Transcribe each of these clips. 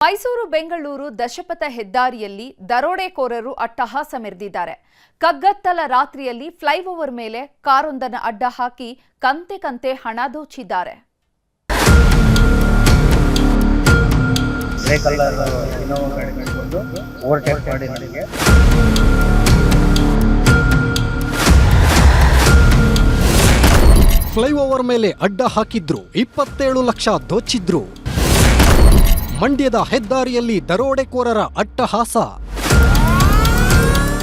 ಮೈಸೂರು ಬೆಂಗಳೂರು ದಶಪಥ ಹೆದ್ದಾರಿಯಲ್ಲಿ ದರೋಡೆಕೋರರು ಅಟ್ಟಹಾಸ ಮೆರೆದಿದ್ದಾರೆ. ಕಗ್ಗತ್ತಲ ರಾತ್ರಿಯಲ್ಲಿ ಫ್ಲೈಓವರ್ ಮೇಲೆ ಕಾರೊಂದನ್ನು ಅಡ್ಡ ಹಾಕಿ ಕಂತೆ ಕಂತೆ ಹಣ ದೋಚಿದ್ದಾರೆ. ಫ್ಲೈಓವರ್ ಮೇಲೆ ಅಡ್ಡ ಹಾಕಿದ್ರು, 27 ಲಕ್ಷ ದೋಚಿದ್ರು. ಮಂಡ್ಯದ ಹೆದ್ದಾರಿಯಲ್ಲಿ ದರೋಡೆಕೋರರ ಅಟ್ಟಹಾಸ.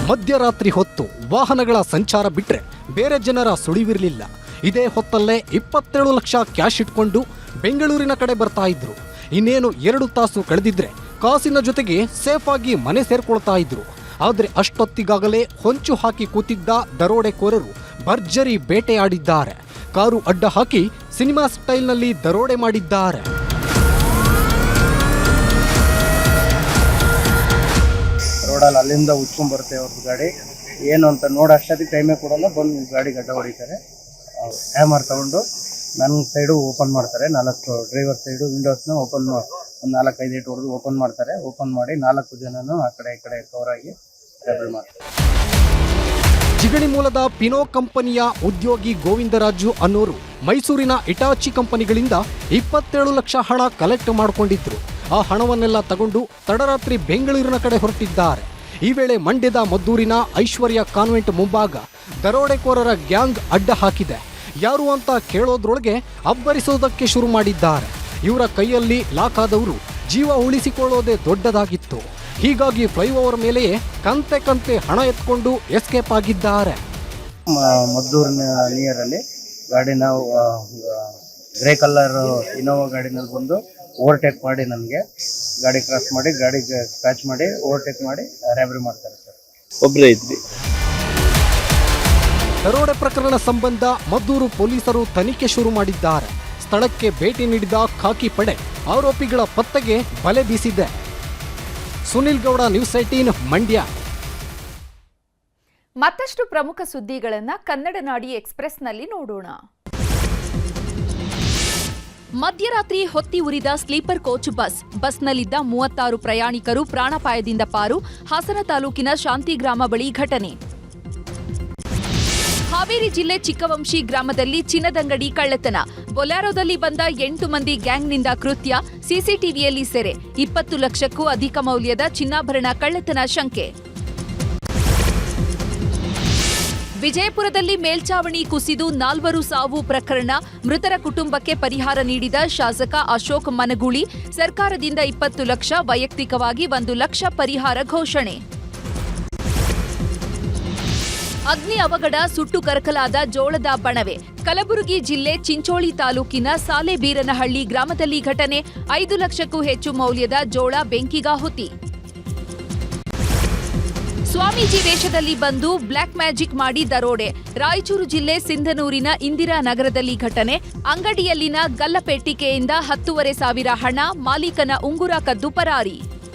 ಮಧ್ಯರಾತ್ರಿ ಹೊತ್ತು ವಾಹನಗಳ ಸಂಚಾರ ಬಿಟ್ರೆ ಬೇರೆ ಜನರ ಸುಳಿವಿರಲಿಲ್ಲ. ಇದೇ ಹೊತ್ತಲ್ಲೇ 27 ಲಕ್ಷ ಕ್ಯಾಶ್ ಇಟ್ಕೊಂಡು ಬೆಂಗಳೂರಿನ ಕಡೆ ಬರ್ತಾ ಇದ್ರು. ಇನ್ನೇನು 2 ತಾಸು ಕಳೆದಿದ್ರೆ ಕಾಸಿನ ಜೊತೆಗೆ ಸೇಫ್ ಆಗಿ ಮನೆ ಸೇರ್ಕೊಳ್ತಾ ಇದ್ರು. ಆದ್ರೆ ಅಷ್ಟೊತ್ತಿಗಾಗಲೇ ಹೊಂಚು ಹಾಕಿ ಕೂತಿದ್ದ ದರೋಡೆಕೋರರು ಭರ್ಜರಿ ಬೇಟೆಯಾಡಿದ್ದಾರೆ. ಕಾರು ಅಡ್ಡ ಹಾಕಿ ಸಿನಿಮಾ ಸ್ಟೈಲ್ನಲ್ಲಿ ದರೋಡೆ ಮಾಡಿದ್ದಾರೆ. ರೋಡಲ್ಲಿ ಅಲ್ಲಿಂದ ಉಚ್ಕೊಂಡ್ ಬರುತ್ತೆ ಅವ್ರದ್ದು ಗಾಡಿ. ಏನು ಅಂತ ನೋಡೋಷ್ಟೊತ್ತಿಗೆ ಟೈಮೇ ಕೊಡಲ್ಲ, ಬಂದು ಗಾಡಿ ಗಡ್ಡ ಹೊಡಿತಾರೆ. ಹ್ಯಾಮರ್ ತಗೊಂಡು ನನ್ನ ಸೈಡು ಓಪನ್ ಮಾಡ್ತಾರೆ. 4 ಡ್ರೈವರ್ ಸೈಡು ವಿಂಡೋಸ್ನ ಓಪನ್, ಒಂದು 4-5 ಏಟು ಹೊಡೆದು ಓಪನ್ ಮಾಡ್ತಾರೆ. ಓಪನ್ ಮಾಡಿ 4 ಜನನು ಆ ಕಡೆ ಈ ಕಡೆ ಕವರ್ ಆಗಿ ರೆಬಲ್ ಮಾಡ್ತಾರೆ. ಜಿಗಣಿ ಮೂಲದ ಪಿನೋ ಕಂಪನಿಯ ಉದ್ಯೋಗಿ ಗೋವಿಂದರಾಜು ಅನ್ನೋರು ಮೈಸೂರಿನ ಇಟಾಚಿ ಕಂಪನಿಗಳಿಂದ 27 ಲಕ್ಷ ಹಣ ಕಲೆಕ್ಟ್ ಮಾಡಿಕೊಂಡಿದ್ರು. ಆ ಹಣವನ್ನೆಲ್ಲ ತಗೊಂಡು ತಡರಾತ್ರಿ ಬೆಂಗಳೂರಿನ ಕಡೆ ಹೊರಟಿದ್ದಾರೆ. ಈ ವೇಳೆ ಮಂಡ್ಯದ ಮದ್ದೂರಿನ ಐಶ್ವರ್ಯ ಕಾನ್ವೆಂಟ್ ಮುಂಭಾಗ ದರೋಡೆಕೋರರ ಗ್ಯಾಂಗ್ ಅಡ್ಡ ಹಾಕಿದೆ. ಯಾರು ಅಂತ ಕೇಳೋದ್ರೊಳಗೆ ಅಬ್ಬರಿಸೋದಕ್ಕೆ ಶುರು ಮಾಡಿದ್ದಾರೆ. ಇವರ ಕೈಯಲ್ಲಿ ಲಾಕ್ ಆದವರು ಜೀವ ಉಳಿಸಿಕೊಳ್ಳೋದೇ ದೊಡ್ಡದಾಗಿತ್ತು. ಹೀಗಾಗಿ ಫ್ಲೈಓವರ್ ಮೇಲೆಯೇ ಕಂತೆ ಕಂತೆ ಹಣ ಎತ್ಕೊಂಡು ಎಸ್ಕೇಪ್ ಆಗಿದ್ದಾರೆ. ಮದ್ದೂರಿನ ನಿಯರಲ್ಲಿ ಗಾಡಿನ ಗ್ರೇ ಕಲರ್ ಇನೋವಾ ಗಾಡಿನಲ್ಲಿ ಬಂದು ಓವರ್ಟೇಕ್ ಮಾಡಿ ನನಗೆ ಗಾಡಿ ಕ್ರಾಸ್ ಮಾಡಿ ಗಾಡಿಗೆ ಸ್ಕ್ರಾಚ್ ಮಾಡಿ ಓವರ್ಟೇಕ್ ಮಾಡಿ ರ್ಯಾಬರಿ ಮಾಡ್ತಾರೆ ಸರ್. ಒಬ್ಬರೇ ಇದ್ವಿ. ದರೋಡೆ ಪ್ರಕರಣ ಸಂಬಂಧ ಮದ್ದೂರು ಪೊಲೀಸರು ತನಿಖೆ ಶುರು ಮಾಡಿದ್ದಾರೆ. ಸ್ಥಳಕ್ಕೆ ಭೇಟಿ ನೀಡಿದ ಖಾಕಿ ಪಡೆ ಆರೋಪಿಗಳ ಪತ್ತೆಗೆ ಬಲೆ ಬೀಸಿದೆ. ಸುನಿಲ್ ಗೌಡ, ನ್ಯೂಸ್ 18 ಮಂಡ್ಯ. ಮತ್ತಷ್ಟು ಪ್ರಮುಖ ಸುದ್ದಿಗಳನ್ನು ಕನ್ನಡ ನಾಡಿ ಎಕ್ಸ್‌ಪ್ರೆಸ್‌ನಲ್ಲಿ ನೋಡೋಣ. ಮಧ್ಯರಾತ್ರಿ ಹೊತ್ತಿ ಉರಿದ ಸ್ಲೀಪರ್ ಕೋಚ್ ಬಸ್ನಲ್ಲಿದ್ದ 36 ಪ್ರಯಾಣಿಕರು ಪ್ರಾಣಾಪಾಯದಿಂದ ಪಾರು. ಹಾಸನ ತಾಲೂಕಿನ ಶಾಂತಿಗ್ರಾಮ ಬಳಿ ಘಟನೆ. ಹಾವೇರಿ ಜಿಲ್ಲೆ ಚಿಕ್ಕವಂಶಿ ಗ್ರಾಮದಲ್ಲಿ ಚಿನ್ನದಂಗಡಿ ಕಳ್ಳತನ. ಬೊಲೆರೋದಲ್ಲಿ ಬಂದ 8 ಮಂದಿ ಗ್ಯಾಂಗ್ನಿಂದ ಕೃತ್ಯ. ಸಿಸಿಟಿವಿಯಲ್ಲಿ ಸೆರೆ. 20 ಲಕ್ಷಕ್ಕೂ ಅಧಿಕ ಮೌಲ್ಯದ ಚಿನ್ನಾಭರಣ ಕಳ್ಳತನ ಶಂಕೆ. ವಿಜಯಪುರದಲ್ಲಿ ಮೇಲ್ಚಾವಣಿ ಕುಸಿದು 4 ಸಾವು ಪ್ರಕರಣ. ಮೃತರ ಕುಟುಂಬಕ್ಕೆ ಪರಿಹಾರ ನೀಡಿದ ಶಾಸಕ ಅಶೋಕ್ ಮನಗೂಳಿ. ಸರ್ಕಾರದಿಂದ 20 ಲಕ್ಷ, ವೈಯಕ್ತಿಕವಾಗಿ 1 ಲಕ್ಷ ಪರಿಹಾರ ಘೋಷಣೆ. ಅಗ್ನಿ ಅವಘಡ, ಸುಟ್ಟು ಕರಕಲಾದ ಜೋಳದ ಬಣವೆ. ಕಲಬುರಗಿ ಜಿಲ್ಲೆ ಚಿಂಚೋಳಿ ತಾಲೂಕಿನ ಸಾಲೆಬೀರನಹಳ್ಳಿ ಗ್ರಾಮದಲ್ಲಿ ಘಟನೆ. 5 ಲಕ್ಷಕ್ಕೂ ಹೆಚ್ಚು ಮೌಲ್ಯದ ಜೋಳ ಬೆಂಕಿಗಾಹುತಿ. ಸ್ವಾಮೀಜಿ ವೇಷದಲ್ಲಿ ಬಂದು ಬ್ಲಾಕ್ ಮ್ಯಾಜಿಕ್ ಮಾಡಿ ದರೋಡೆ. ರಾಯಚೂರು ಜಿಲ್ಲೆ ಸಿಂಧನೂರಿನ ಇಂದಿರಾನಗರದಲ್ಲಿ ಘಟನೆ. ಅಂಗಡಿಯಲ್ಲಿನ ಗಲ್ಲಪೆಟ್ಟಿಗೆಯಿಂದ 10,500 ಹಣ, ಮಾಲೀಕನ ಉಂಗುರ ಕದ್ದು ಪರಾರಿ.